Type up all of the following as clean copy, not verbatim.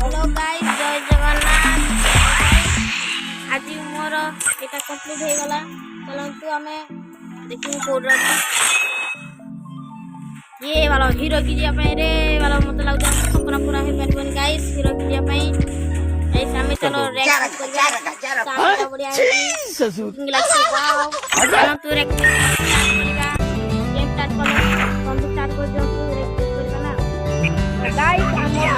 hello guys जय जगन्नाथ आज मोर एटा complete हो गला चलंतु हमें देखियो कोड ये वाला हीरो की जिया पे रे वाला मत लाग सपना पूरा है परबन गाइस हीरो की जिया पे गाइस हमें चलो रैंक कर बढ़िया इंग्लिश वाओ चलंतु रैंक करिगा गेम स्टार्ट करो बंद स्टार्ट कर जो रैंक करबा ना गाइस हम टीम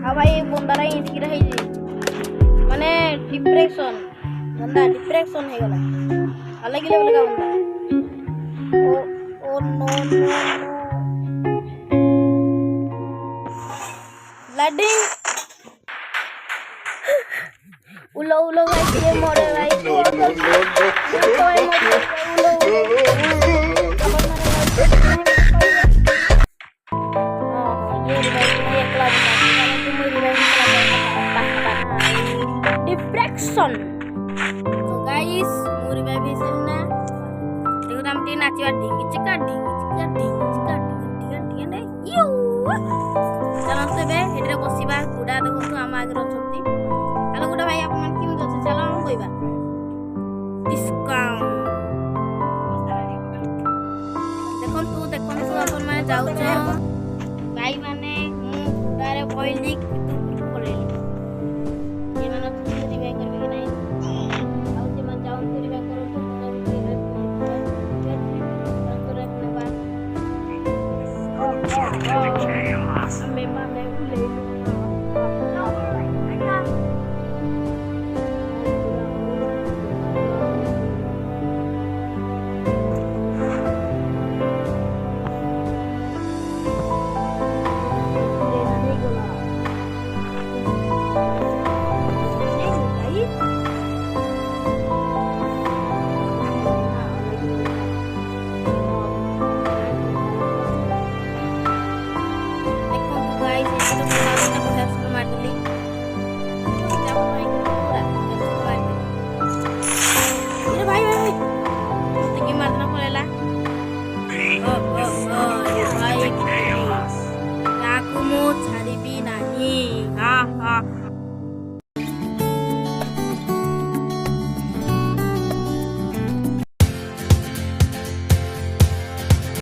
हाँ भाई बंदारा इनकी रही माने डिप्रेशन बंदा डिप्रेशन है गला अलग ही लेवल का बंदा ओ नो नो लडिंग उलो उलो भाई ये मोरे भाई डिप्रेशन तो गाइस मोर बेबी से ना देखो हम तीन नाचिवा ढिंगी चिका ने यू चलो से बे हेडरे बसिबा गुडा देखो तो हम आगे रछंती हेलो गुडा भाई अपन किम जसे चलो हम कइबा डिस्काउंट देखो तू अपन माने जाउ छ भाई माने गुडारे पहली memang